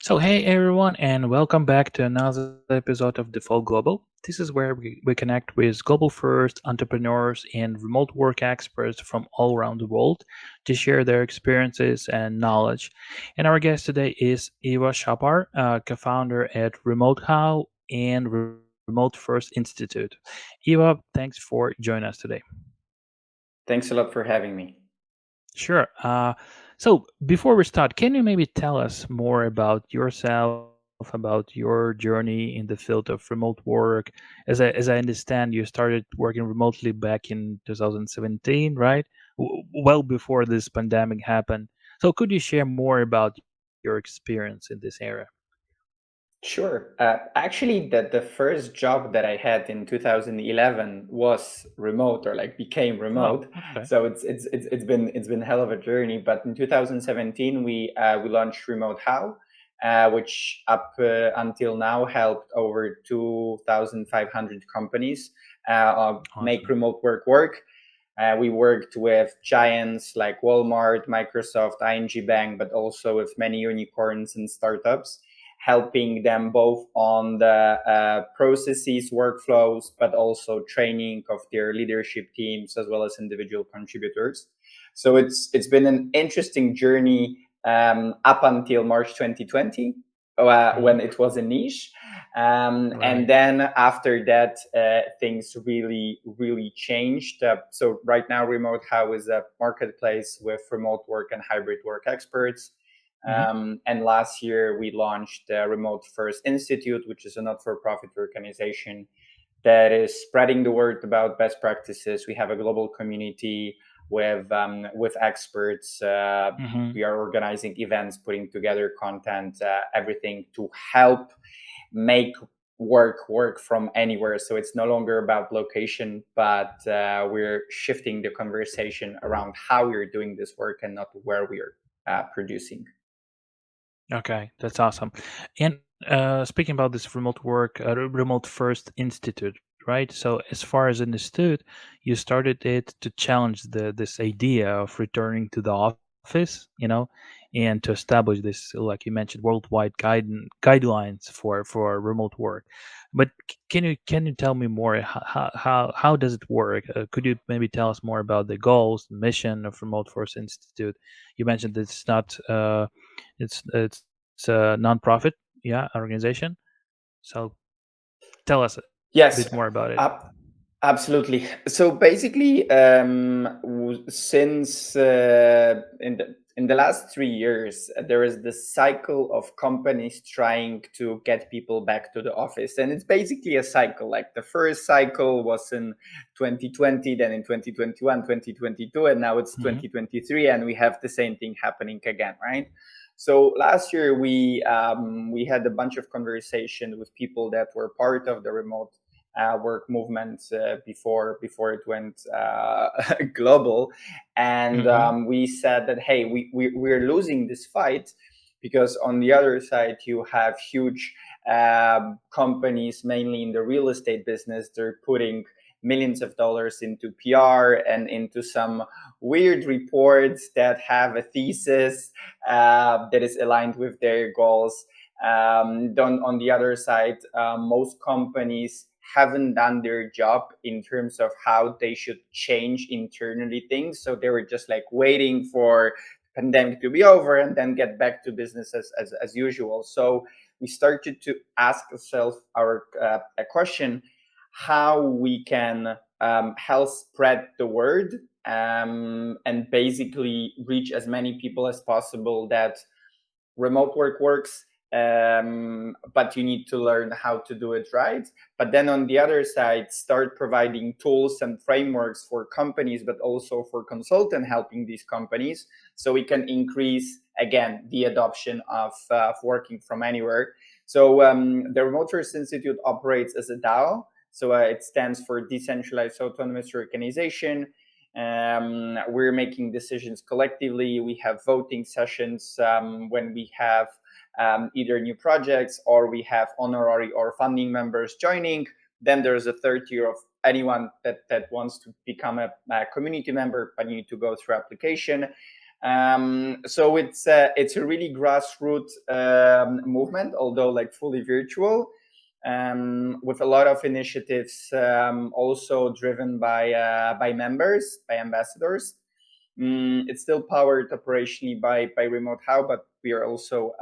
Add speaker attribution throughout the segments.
Speaker 1: So, hey everyone, and welcome back to another episode of Default Global. This is where we connect with global first entrepreneurs and remote work experts from all around the world to share their experiences and knowledge. And our guest today is Iwo Szapar, co founder at Remote How and Remote First Institute. Iwa, thanks for joining us today.
Speaker 2: Thanks a lot for having me.
Speaker 1: Sure. So before we start, can you maybe tell us more about yourself, about your journey in the field of remote work? As I understand, you started working remotely back in 2017, right? Well before this pandemic happened. So could you share more about your experience in this area?
Speaker 2: Sure. Actually, the first job that I had in 2011 was remote or like became
Speaker 1: Oh,
Speaker 2: remote.
Speaker 1: okay.
Speaker 2: So it's been hell of a journey. But in 2017 we launched Remote How, which up until now helped over 2,500 companies make
Speaker 1: Awesome.
Speaker 2: remote work. We worked with giants like Walmart, Microsoft, ING Bank, but also with many unicorns and startups, helping them both on the processes, workflows, but also training of their leadership teams as well as individual contributors. So it's been an interesting journey up until March 2020,
Speaker 1: Hmm.
Speaker 2: when it was a niche. And
Speaker 1: Right.
Speaker 2: then after that, things really changed. So right now, Remote How is a marketplace with remote work and hybrid work experts.
Speaker 1: Hmm.
Speaker 2: And last year, we launched the Remote First Institute, which is a not-for-profit organization that is spreading the word about best practices. We have a global community with experts.
Speaker 1: Hmm.
Speaker 2: We are organizing events, putting together content, everything to help make work from anywhere. So it's no longer about location, but we're shifting the conversation around how we're doing this work and not where we are producing.
Speaker 1: Okay, that's awesome. And speaking about this remote work, remote first institute, right? So as far as understood, you started it to challenge this idea of returning to the office, and to establish this, like you mentioned, worldwide guidelines for remote work. But can you tell me more? How does it work? Could you maybe tell us more about the goals, the mission of Remote First Institute? You mentioned that it's not. It's a nonprofit, yeah, organization. So tell us a bit
Speaker 2: Yes,
Speaker 1: more about it.
Speaker 2: ab- absolutely. So basically, since in the last 3 years, there is this cycle of companies trying to get people back to the office, and it's basically a cycle. Like the first cycle was in 2020, then in 2021, 2022, and now it's
Speaker 1: Hmm.
Speaker 2: 2023, and we have the same thing happening again, right? So last year we had a bunch of conversation with people that were part of the remote work movement before it went global, and
Speaker 1: Hmm.
Speaker 2: we said that hey, we're losing this fight because on the other side you have huge companies, mainly in the real estate business. They're putting millions of dollars into PR and into some weird reports that have a thesis that is aligned with their goals. On the other side, most companies haven't done their job in terms of how they should change internally things. So they were just like waiting for pandemic to be over and then get back to business as usual. So we started to ask ourselves a question: how we can help spread the word, and basically reach as many people as possible that remote work works, but you need to learn how to do it right. But then on the other side, start providing tools and frameworks for companies, but also for consultant helping these companies, so we can increase again the adoption of working from anywhere. So the Remote First Institute operates as a DAO. So it stands for Decentralized Autonomous Organization. We're making decisions collectively. We have voting sessions when we have either new projects or we have honorary or funding members joining. Then there's a third tier of anyone that wants to become a community member, but you need to go through application. So it's a really grassroots movement, although like fully virtual, with a lot of initiatives also driven by members, by ambassadors. It's still powered operationally by remote how, but we are also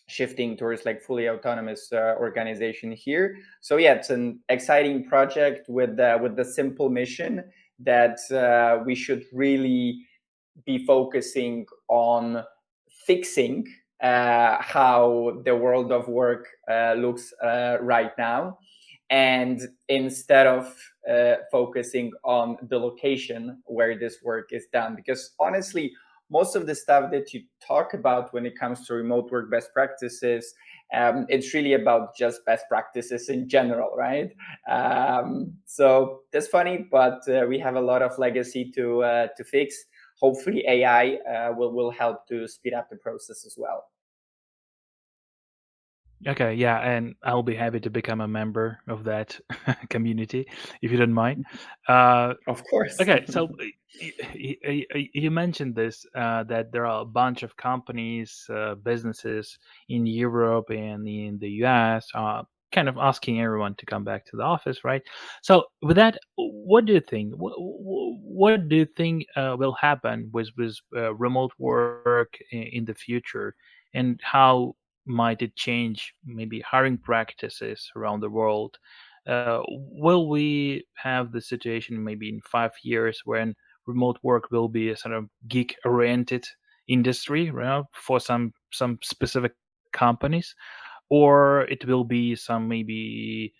Speaker 2: shifting towards like fully autonomous organization here. So yeah, it's an exciting project with the simple mission that we should really be focusing on fixing how the world of work looks right now, and instead of focusing on the location where this work is done. Because honestly, most of the stuff that you talk about when it comes to remote work best practices, it's really about just best practices in general, right? So that's funny, but we have a lot of legacy to fix. Hopefully, AI will help to speed up the process as well.
Speaker 1: Okay, yeah, and I'll be happy to become a member of that community if you don't mind. Uh,
Speaker 2: Of course.
Speaker 1: okay, so you mentioned this that there are a bunch of companies, businesses in Europe and in the US, kind of asking everyone to come back to the office, right? So, with that, what do you think? What do you think will happen with remote work in the future, and how might it change maybe hiring practices around the world? Will we have the situation maybe in 5 years when remote work will be a sort of geek oriented industry, you know, for some specific companies, or it will be some maybe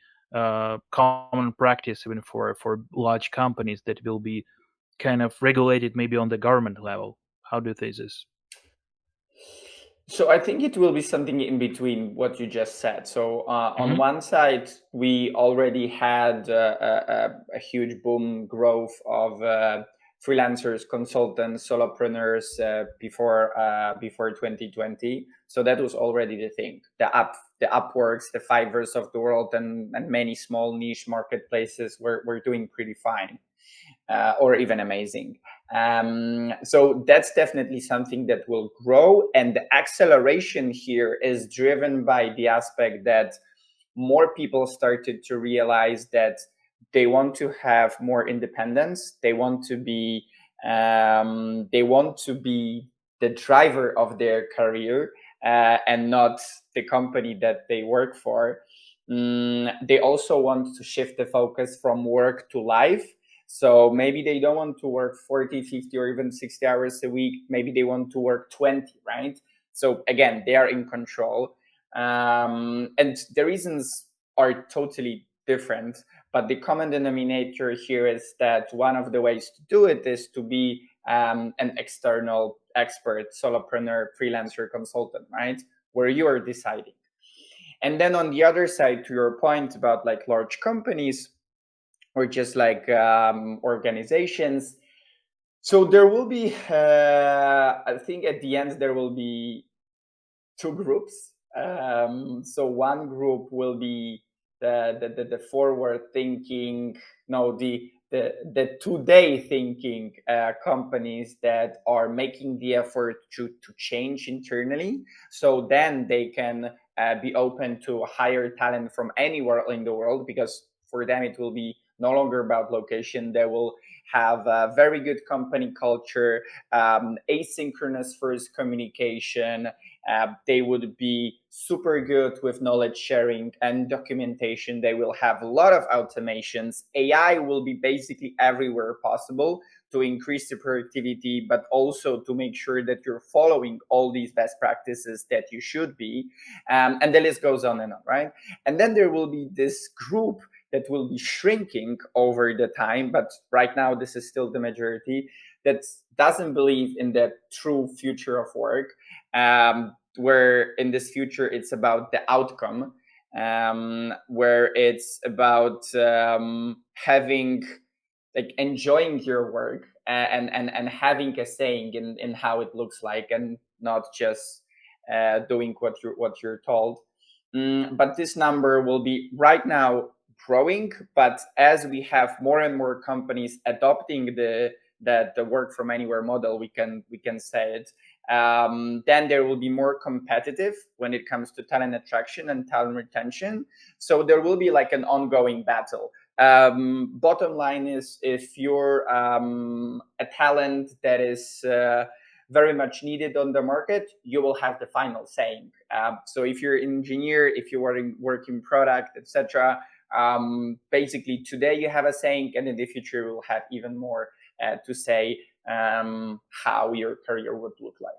Speaker 1: common practice even for large companies that will be kind of regulated maybe on the government level? How do you think this?
Speaker 2: So I think it will be something in between what you just said. So on
Speaker 1: Hmm.
Speaker 2: one side, we already had a huge boom growth of freelancers, consultants, solopreneurs before 2020. So that was already the thing. The Upworks, the Fivers of the world, and many small niche marketplaces were doing pretty fine, or even amazing. So that's definitely something that will grow. And the acceleration here is driven by the aspect that more people started to realize that they want to have more independence. They want to be the driver of their career, and not the company that they work for. They also want to shift the focus from work to life. So maybe they don't want to work 40, 50, or even 60 hours a week. Maybe they want to work 20, right? So again, they are in control. And the reasons are totally different. But the common denominator here is that one of the ways to do it is to be an external expert, solopreneur, freelancer, consultant, right? Where you are deciding. And then on the other side, to your point about like large companies or just like organizations, so there will be, I think at the end, there will be two groups. So one group will be the forward thinking, no, the today thinking companies that are making the effort to change internally. So then they can be open to hire talent from anywhere in the world, because for them it will be no longer about location. They will have a very good company culture, asynchronous first communication. They would be super good with knowledge sharing and documentation. They will have a lot of automations. AI will be basically everywhere possible to increase the productivity, but also to make sure that you're following all these best practices that you should be. And the list goes on and on, right? And then there will be this group that will be shrinking over the time, but right now this is still the majority, that doesn't believe in the true future of work, where in this future it's about the outcome, where it's about having, like, enjoying your work, and having a saying in how it looks like, and not just doing what you're told. But this number will be right now growing, but as we have more and more companies adopting the work from anywhere model, we can say it, then there will be more competitive when it comes to talent attraction and talent retention. So there will be like an ongoing battle. Bottom line is, if you're a talent that is very much needed on the market, you will have the final saying. So if you're an engineer, if you work in product, etc., basically today you have a saying, and in the future you will have even more to say, how your career would look like.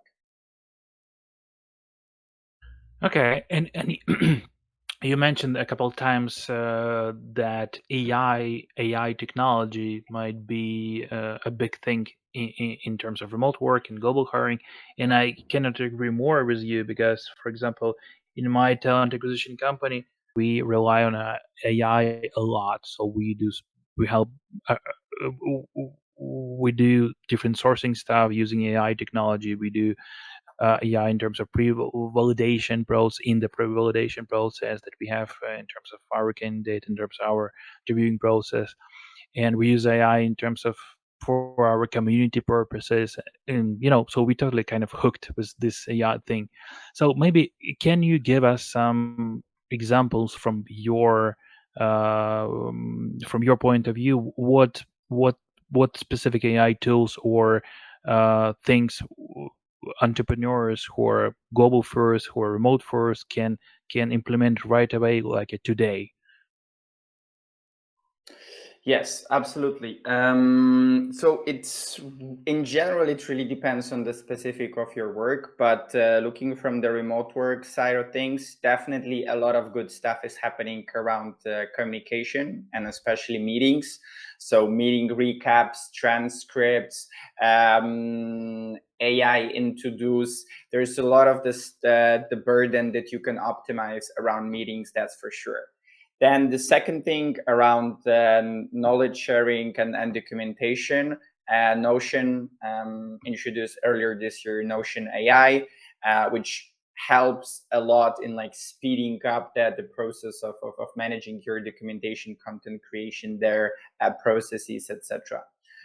Speaker 1: Okay, and you mentioned a couple of times that AI technology might be a big thing in terms of remote work and global hiring, and I cannot agree more with you because, for example, in my talent acquisition company, we rely on AI a lot. So we help uh, we do different sourcing stuff using AI technology. We do AI in terms of pre-validation process in the pre-validation process that we have in terms of our candidate, in terms of our interviewing process, and we use AI in terms of for our community purposes, and so we totally kind of hooked with this AI thing. So maybe can you give us some examples from your point of view? What specific AI tools or things entrepreneurs who are global first, who are remote first, can implement right away, like today?
Speaker 2: Yes, absolutely. So it's in general, it really depends on the specific of your work. But looking from the remote work side of things, definitely a lot of good stuff is happening around communication and especially meetings. So meeting recaps, transcripts, AI introduce. There's a lot of this the burden that you can optimize around meetings. That's for sure. Then the second thing around knowledge sharing and documentation, Notion introduced earlier this year, Notion AI, which helps a lot in like speeding up the process of managing your documentation, content creation, their processes, etc.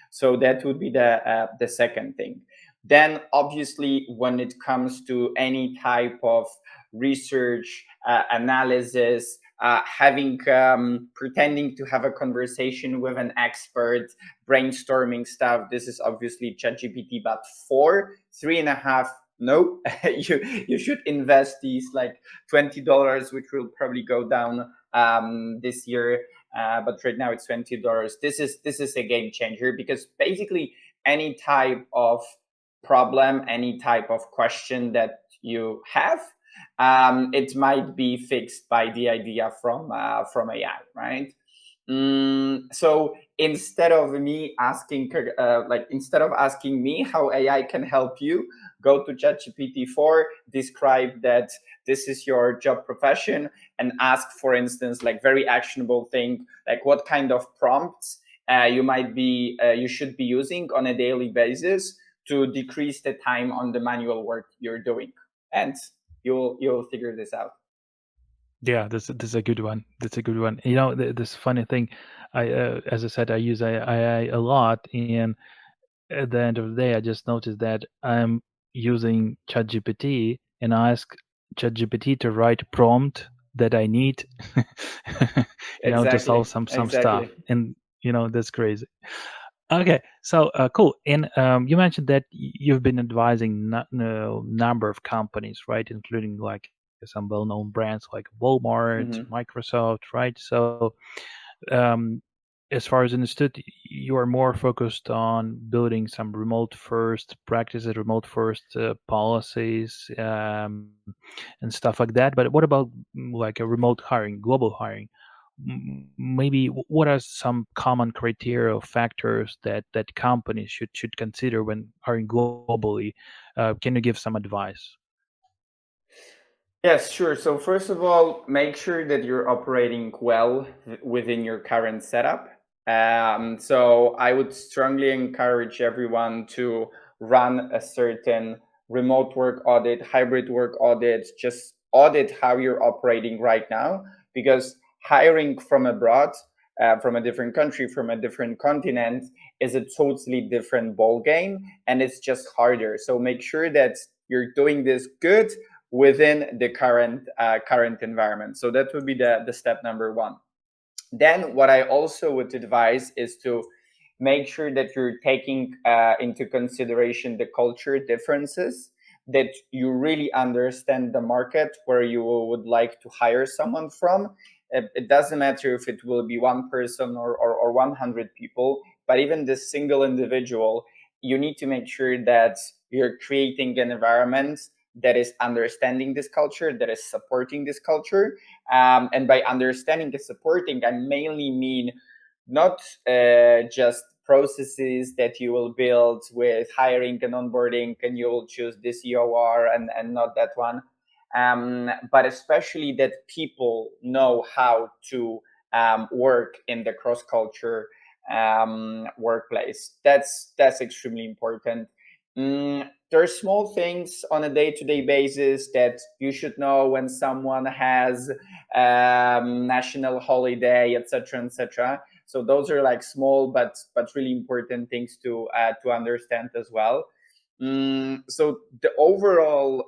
Speaker 2: So that would be the second thing. Then obviously when it comes to any type of research, analysis, having pretending to have a conversation with an expert, brainstorming stuff. This is obviously ChatGPT, but 3.5. No, you should invest these like $20, which will probably go down this year. But right now it's $20. This is a game changer because basically any type of problem, any type of question that you have, it might be fixed by the idea from AI, right? So instead of asking me how AI can help you, go to ChatGPT 4, describe that this is your job profession, and ask, for instance, like very actionable thing, like what kind of prompts you should be using on a daily basis to decrease the time on the manual work you're doing, and you'll figure this out.
Speaker 1: Yeah, this is a good one. That's a good one. This funny thing, as I said, I use AI a lot, and at the end of the day, I just noticed that I'm using ChatGPT, and I ask ChatGPT to write a prompt that I need, to solve
Speaker 2: Exactly,
Speaker 1: some stuff,
Speaker 2: exactly.
Speaker 1: and that's crazy. Okay, so cool. And you mentioned that you've been advising number of companies, right, including like some well-known brands like Walmart,
Speaker 2: Hmm.
Speaker 1: Microsoft, right? So, um, as far as understood, you are more focused on building some remote first practices, remote first policies, and stuff like that. But what about like a remote hiring, global hiring? Maybe what are some common criteria or factors that companies should consider when hiring globally? Can you give some advice?
Speaker 2: Yes, sure. So first of all, make sure that you're operating well within your current setup. So I would strongly encourage everyone to run a certain remote work audit, hybrid work audit, just audit how you're operating right now, because hiring from abroad from a different country, from a different continent, is a totally different ball game, and it's just harder. So make sure that you're doing this good within the current environment. So that would be the step number one. Then what I also would advise is to make sure that you're taking into consideration the culture differences, that you really understand the market where you would like to hire someone from. It doesn't matter if it will be one person or 100 people, but even this single individual, you need to make sure that you're creating an environment that is understanding this culture, that is supporting this culture. And by understanding and supporting, I mainly mean not just processes that you will build with hiring and onboarding, and you will choose this EOR and not that one. But especially that people know how to work in the cross culture workplace. That's extremely important. There are small things on a day-to-day basis that you should know when someone has national holiday, etc., etc. So those are like small but really important things to understand as well. So the overall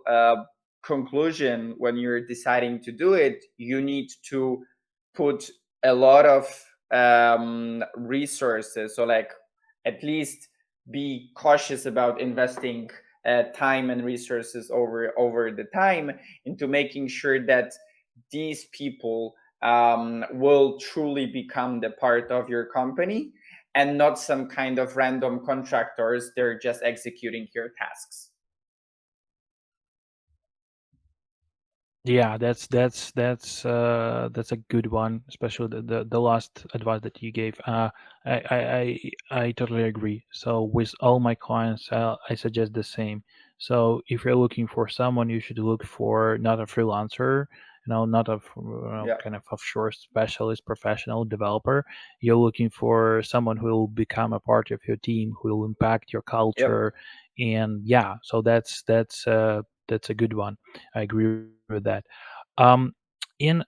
Speaker 2: conclusion, when you're deciding to do it, you need to put a lot of resources. So like at least be cautious about investing time and resources over the time into making sure that these people will truly become the part of your company and not some kind of random contractors. They're just executing your tasks.
Speaker 1: Yeah, that's a good one, especially the last advice that you gave. I totally agree. So with all my clients, I suggest the same. So if you're looking for someone, you should look for not a freelancer, not a
Speaker 2: Yeah.
Speaker 1: kind of offshore specialist, professional developer. You're looking for someone who will become a part of your team, who will impact your
Speaker 2: Yep.
Speaker 1: culture, and yeah, so that's a good one. I agree with that. Um, in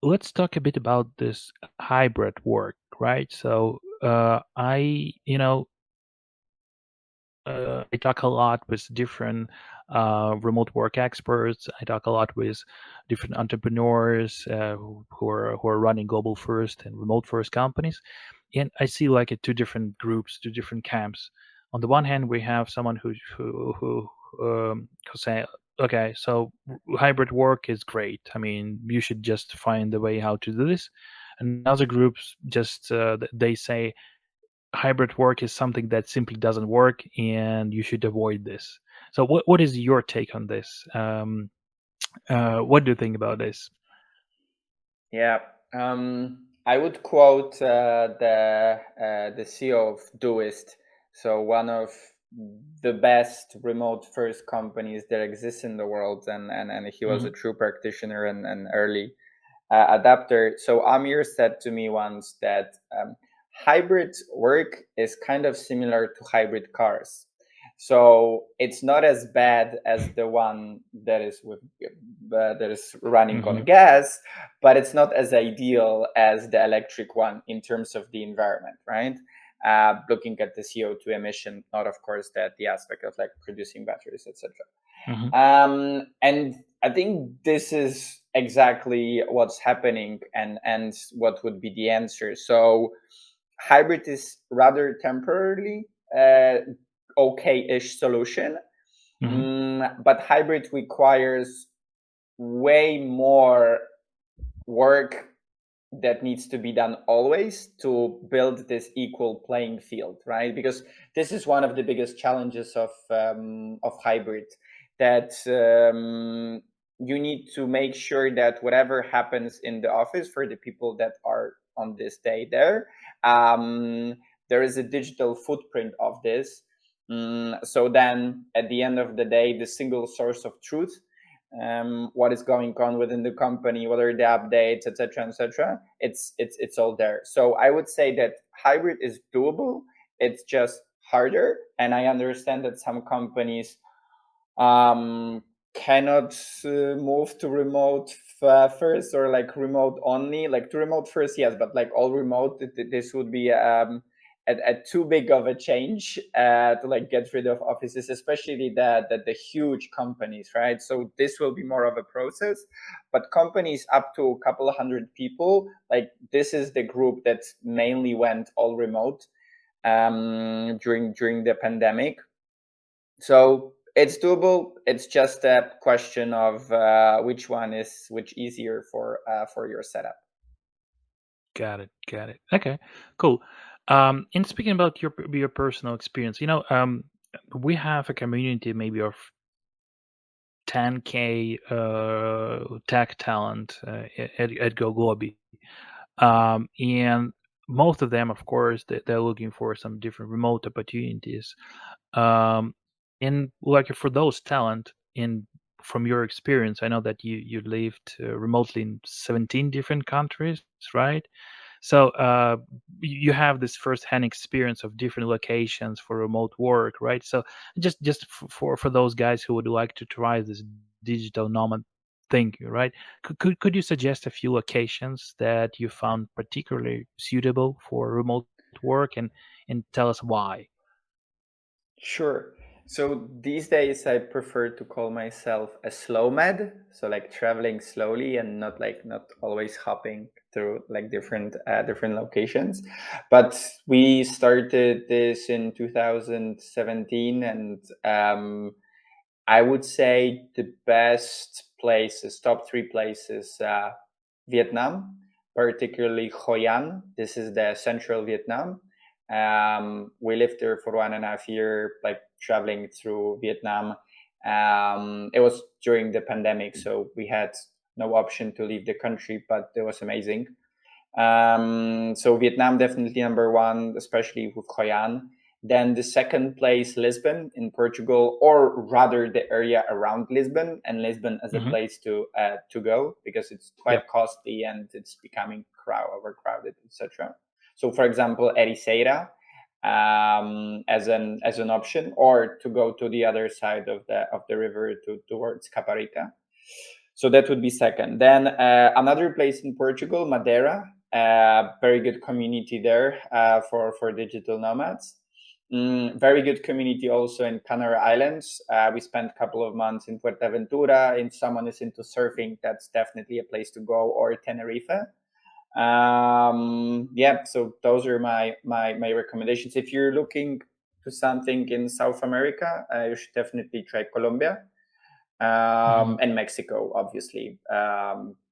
Speaker 1: Let's talk a bit about this hybrid work, right? So I talk a lot with different remote work experts. I talk a lot with different entrepreneurs who are running global first and remote first companies, and I see like two different groups, two different camps. On the one hand, we have someone who say, okay, so hybrid work is great. I mean, you should just find the way how to do this. And other groups just they say hybrid work is something that simply doesn't work and you should avoid this. So what is your take on this? What do you think about this?
Speaker 2: Yeah, I would quote the CEO of Doist, so one of the best remote first companies that exists in the world, and he was a
Speaker 1: Hmm.
Speaker 2: true practitioner and early adapter. So Amir said to me once that hybrid work is kind of similar to hybrid cars. So it's not as bad as the one that is running on
Speaker 1: Hmm.
Speaker 2: gas, but it's not as ideal as the electric one in terms of the environment, right? Looking at the CO2 emission, not of course that the aspect of like producing batteries, etc.
Speaker 1: Hmm.
Speaker 2: And I think this is exactly what's happening and what would be the answer. So hybrid is rather temporarily okay-ish solution,
Speaker 1: Hmm.
Speaker 2: but hybrid requires way more work that needs to be done always to build this equal playing field, right? Because this is one of the biggest challenges of hybrid, that you need to make sure that whatever happens in the office for the people that are on this day there, um, there is a digital footprint of this. So then at the end of the day, the single source of truth, what is going on within the company, what are the updates, etc., etc. It's all there. So I would say that hybrid is doable. It's just harder, and I understand that some companies um, cannot move to remote first, or like remote only, like to remote first, yes, but like all remote, this would be a too big of a change to like get rid of offices, especially the huge companies, right? So this will be more of a process, but companies up to a couple of hundred people, like this is the group that mainly went all remote during the pandemic. So it's doable. It's just a question of which easier for your setup.
Speaker 1: Got it. Got it. Okay. Cool. And speaking about your personal experience, we have a community maybe of 10K tech talent at GoGloby. And most of them, of course, they're looking for some different remote opportunities. Um, and like for those talent, in from your experience, I know that you lived remotely in 17 different countries, right? So you have this firsthand experience of different locations for remote work, right? So just for those guys who would like to try this digital nomad thing, right? Could you suggest a few locations that you found particularly suitable for remote work, and tell us why?
Speaker 2: Sure. So these days I prefer to call myself a slow med, so like traveling slowly and not always hopping through like different locations. But we started this in 2017, and I would say the best places, top three places, Vietnam, particularly Hoi An. This is the central Vietnam. We lived there for 1.5 year, like traveling through Vietnam. It was during the pandemic, so we had no option to leave the country, but it was amazing. So Vietnam definitely number one, especially with Hoi An. Then the second place, Lisbon in Portugal, or rather the area around Lisbon, and Lisbon as a
Speaker 1: Hmm.
Speaker 2: place to go, because it's
Speaker 1: Yep.
Speaker 2: quite costly and it's becoming overcrowded, etc. So, for example, Ericeira as an option, or to go to the other side of the river towards Caparica. So that would be second. Then another place in Portugal, Madeira, very good community there for digital nomads. Very good community also in Canary Islands. We spent a couple of months in Fuerteventura. If someone is into surfing, that's definitely a place to go, or Tenerife. Yeah, so those are my recommendations. If you're looking to something in South America, you should definitely try Colombia,
Speaker 1: Hmm.
Speaker 2: and Mexico, obviously.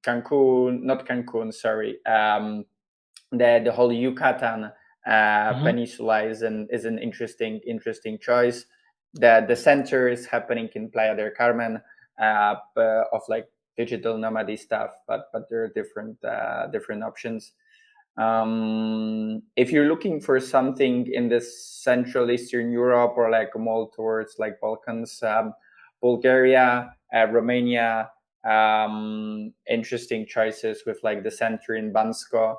Speaker 2: Cancun, not Cancun, sorry. The whole Yucatan
Speaker 1: Hmm.
Speaker 2: peninsula is an interesting choice. The center is happening in Playa del Carmen, of like digital nomad stuff, but there are different options. If you're looking for something in the Central Eastern Europe, or like more towards like Balkans, Bulgaria, Romania, interesting choices with like the center in Bansko.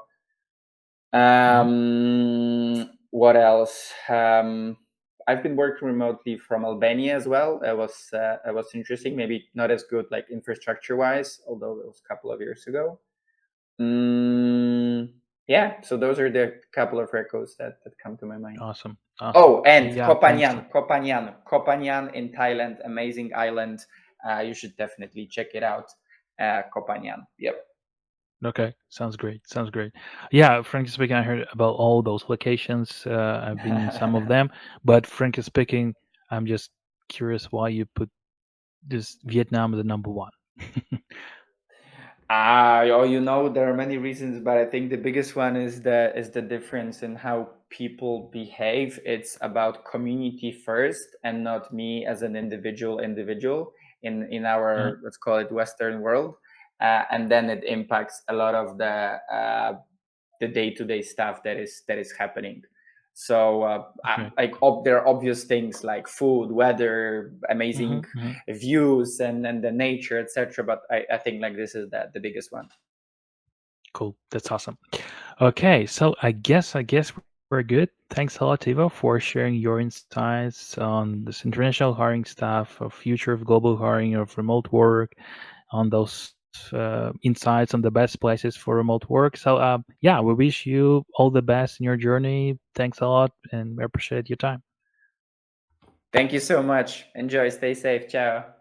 Speaker 1: Hmm.
Speaker 2: What else? I've been working remotely from Albania as well. It was interesting. Maybe not as good like infrastructure wise, although it was a couple of years ago. Mm, yeah, so those are the couple of records that come to my mind.
Speaker 1: Awesome. Awesome.
Speaker 2: Oh, and
Speaker 1: Yeah. Thanks.
Speaker 2: Kopanjan in Thailand, amazing island. You should definitely check it out. Kopanjan. Yep.
Speaker 1: Okay, sounds great. Sounds great. Yeah, frankly speaking, I heard about all those locations. I've been in some of them, but frankly speaking, I'm just curious why you put this Vietnam as the number one.
Speaker 2: There are many reasons, but I think the biggest one is the difference in how people behave. It's about community first, and not me as an individual in
Speaker 1: Uh,
Speaker 2: our, let's call it, Western world, and then it impacts a lot of the day-to-day stuff that is happening. So
Speaker 1: okay.
Speaker 2: there are obvious things like food, weather, amazing
Speaker 1: Hmm. Hmm.
Speaker 2: views, and the nature, etc. But I think like this is the biggest one.
Speaker 1: Cool. That's awesome. Okay, so I guess Very good. Thanks a lot, Ivo, for sharing your insights on this international hiring stuff, of future of global hiring, of remote work, on those insights on the best places for remote work. So, yeah, we wish you all the best in your journey. Thanks a lot, and we appreciate your time.
Speaker 2: Thank you so much. Enjoy. Stay safe. Ciao.